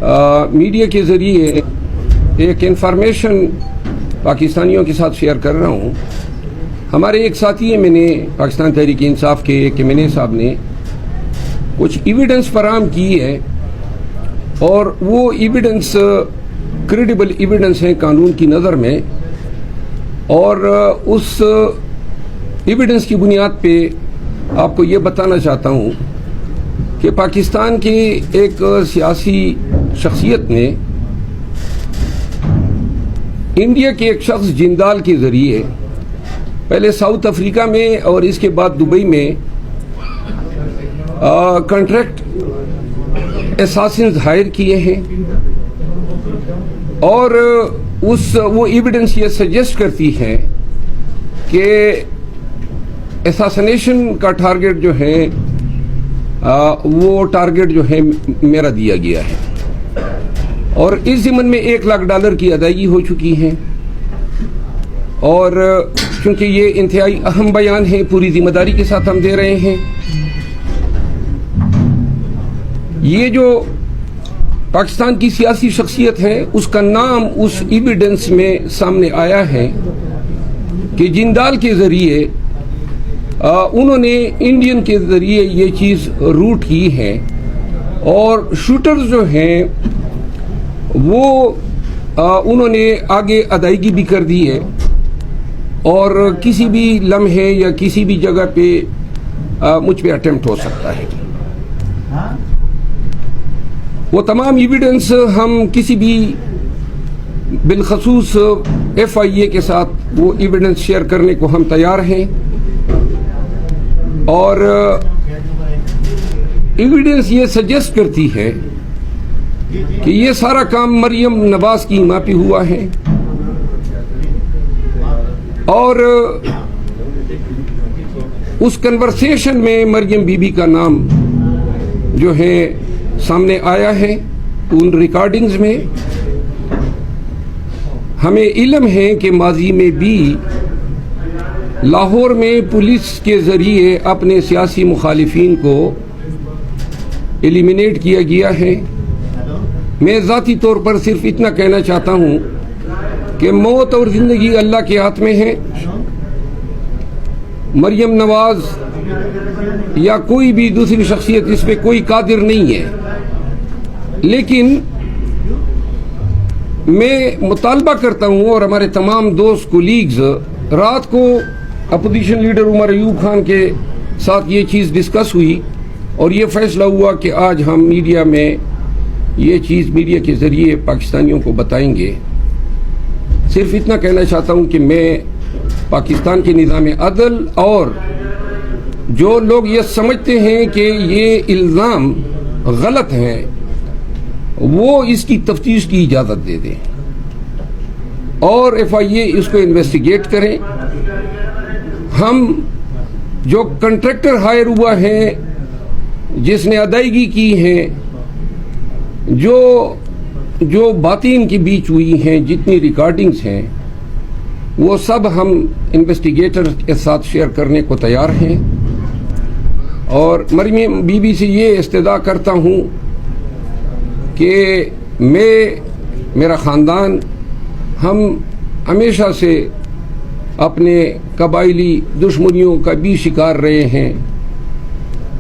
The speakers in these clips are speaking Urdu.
میڈیا کے ذریعے ایک انفارمیشن پاکستانیوں کے ساتھ شیئر کر رہا ہوں. ہمارے ایک ساتھی ہیں، میں نے پاکستان تحریک انصاف کے کمینی صاحب نے کچھ ایویڈنس فراہم کی ہے، اور وہ ایویڈنس کریڈیبل ایویڈنس ہیں قانون کی نظر میں، اور اس ایویڈنس کی بنیاد پہ آپ کو یہ بتانا چاہتا ہوں کہ پاکستان کی ایک سیاسی شخصیت نے انڈیا کے ایک شخص جندال کے ذریعے پہلے ساؤتھ افریقہ میں اور اس کے بعد دبئی میں کنٹریکٹ اساسنز ہائر کیے ہیں، اور وہ ایویڈنس یہ سجیسٹ کرتی ہے کہ اساسنیشن کا ٹارگٹ جو ہے وہ ٹارگٹ جو ہے میرا دیا گیا ہے، اور اس ضمن میں $1,00,000 کی ادائیگی ہو چکی ہے. اور چونکہ یہ انتہائی اہم بیان ہے، پوری ذمہ داری کے ساتھ ہم دے رہے ہیں. یہ جو پاکستان کی سیاسی شخصیت ہے، اس کا نام اس ایویڈنس میں سامنے آیا ہے کہ جندال کے ذریعے انہوں نے انڈین کے ذریعے یہ چیز روٹ کی ہے، اور شوٹرز جو ہیں وہ انہوں نے آگے ادائیگی بھی کر دی ہے، اور کسی بھی لمحے یا کسی بھی جگہ پہ مجھ پہ اٹیمپٹ ہو سکتا ہے. وہ تمام ایویڈنس ہم کسی بھی بالخصوص FIA کے ساتھ وہ ایویڈنس شیئر کرنے کو ہم تیار ہیں، اور ایویڈنس یہ سجیسٹ کرتی ہے کہ یہ سارا کام مریم نواز کی ماں پہ ہوا ہے، اور اس کنورسیشن میں مریم بی بی کا نام جو ہے سامنے آیا ہے ان ریکارڈنگز میں. ہمیں علم ہے کہ ماضی میں بھی لاہور میں پولیس کے ذریعے اپنے سیاسی مخالفین کو ایلیمینیٹ کیا گیا ہے. میں ذاتی طور پر صرف اتنا کہنا چاہتا ہوں کہ موت اور زندگی اللہ کے ہاتھ میں ہے. مریم نواز یا کوئی بھی دوسری شخصیت اس پہ کوئی قادر نہیں ہے، لیکن میں مطالبہ کرتا ہوں، اور ہمارے تمام دوست کولیگز، رات کو اپوزیشن لیڈر عمر ایوب خان کے ساتھ یہ چیز ڈسکس ہوئی، اور یہ فیصلہ ہوا کہ آج ہم میڈیا میں یہ چیز میڈیا کے ذریعے پاکستانیوں کو بتائیں گے. صرف اتنا کہنا چاہتا ہوں کہ میں پاکستان کے نظام عدل اور جو لوگ یہ سمجھتے ہیں کہ یہ الزام غلط ہیں، وہ اس کی تفتیش کی اجازت دے دیں، اور FIA اس کو انویسٹیگیٹ کریں. ہم جو کنٹریکٹر ہائر ہوا ہے، جس نے ادائیگی کی ہے، جو باتیں ان کے بیچ ہوئی ہیں، جتنی ریکارڈنگز ہیں، وہ سب ہم انویسٹیگیٹر کے ساتھ شیئر کرنے کو تیار ہیں. اور مریم بی بی سے یہ استدعا کرتا ہوں کہ میرا خاندان، ہم ہمیشہ سے اپنے قبائلی دشمنیوں کا بھی شکار رہے ہیں.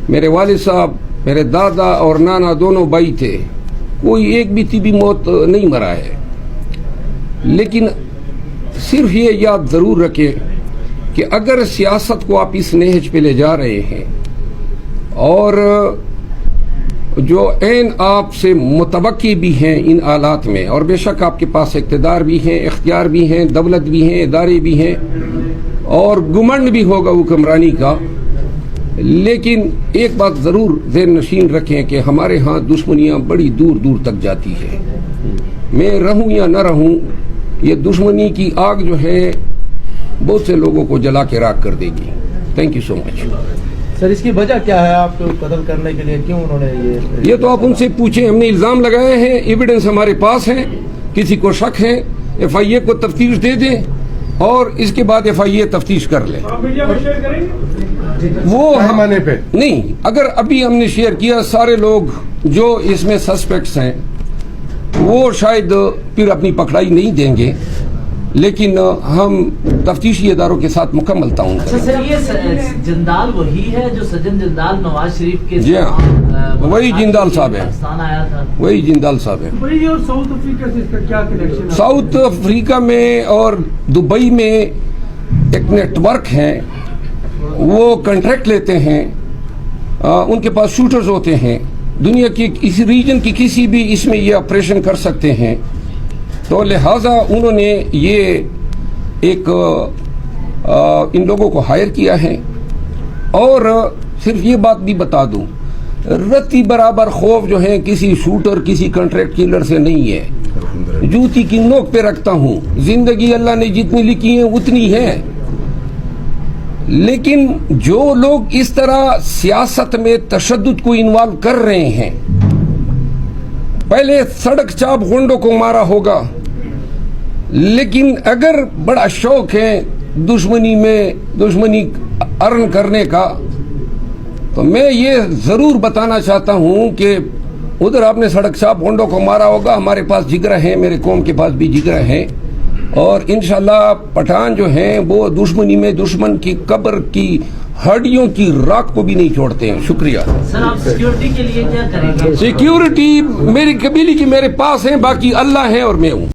میرے والد صاحب، میرے دادا اور نانا دونوں بھائی تھے، کوئی ایک بھی طبی موت نہیں مرا ہے. لیکن صرف یہ یاد ضرور رکھیں کہ اگر سیاست کو آپ اس نہج پہ لے جا رہے ہیں، اور جو عین آپ سے متوقع بھی ہیں ان آلات میں، اور بے شک آپ کے پاس اقتدار بھی ہیں، اختیار بھی ہیں، دولت بھی ہیں، ادارے بھی ہیں، اور گمنڈ بھی ہوگا حکمرانی کا، لیکن ایک بات ضرور ذہن نشین رکھیں کہ ہمارے ہاں دشمنیاں بڑی دور دور تک جاتی ہے. میں رہوں یا نہ رہوں، یہ دشمنی کی آگ جو ہے بہت سے لوگوں کو جلا کے راکھ کر دے گی. تھینک یو سو مچ. سر، اس کی وجہ کیا ہے آپ کو قتل کرنے کے لیے؟ کیوں انہوں نے یہ تو آپ ان سے پوچھیں. ہم نے الزام لگائے ہیں، ایویڈنس ہمارے پاس ہیں. کسی کو شک ہے FIA کو تفتیش دے دیں، اور اس کے بعد FIA تفتیش کر لے. وہ پیمانے پہ نہیں، اگر ابھی ہم نے شیئر کیا، سارے لوگ جو اس میں سسپیکٹس ہیں وہ شاید پھر اپنی پکڑائی نہیں دیں گے، لیکن ہم تفتیشی اداروں کے ساتھ مکمل تعاون اچھا کریں گے۔ سر، یہ جندال وہی ہے جو سجن جندال نواز شریف کے جی ہاں، وہی جندال صاحب ہے، پاکستان آیا تھا؟ وہی جندال صاحب ہے۔ دبئی اور ساؤتھ افریقہ سے اس کا کیا کنیکشن ہے؟ ساؤتھ افریقہ میں اور دبئی میں ایک نیٹ ورک ہے، وہ کنٹریکٹ لیتے ہیں، ان کے پاس شوٹرز ہوتے ہیں، دنیا کی اس ریجن کی کسی بھی اس میں یہ آپریشن کر سکتے ہیں، تو لہٰذا انہوں نے یہ ایک ان لوگوں کو ہائر کیا ہے۔ اور صرف یہ بات بھی بتا دوں، رتی برابر خوف جو ہے کسی شوٹر کسی کنٹریکٹ کلر سے نہیں ہے، جوتی کی نوک پہ رکھتا ہوں، زندگی اللہ نے جتنی لکھی ہے اتنی ہے، لیکن جو لوگ اس طرح سیاست میں تشدد کو انوالو کر رہے ہیں، پہلے سڑک چاپ گنڈوں کو مارا ہوگا، لیکن اگر بڑا شوق ہے دشمنی ارن کرنے کا، تو میں یہ ضرور بتانا چاہتا ہوں کہ ادھر آپ نے سڑک چاپ گنڈوں کو مارا ہوگا، ہمارے پاس جگر ہے، میرے قوم کے پاس بھی جگر ہے، اور انشاءاللہ پٹھان جو ہیں وہ دشمنی میں دشمن کی قبر کی ہڈیوں کی راکھ کو بھی نہیں چھوڑتے ہیں۔ شکریہ۔ سر آپ سیکیورٹی کے لیے کیا کریں گے؟ سیکیورٹی میری قبیلے کی میرے پاس ہے، باقی اللہ ہے اور میں ہوں۔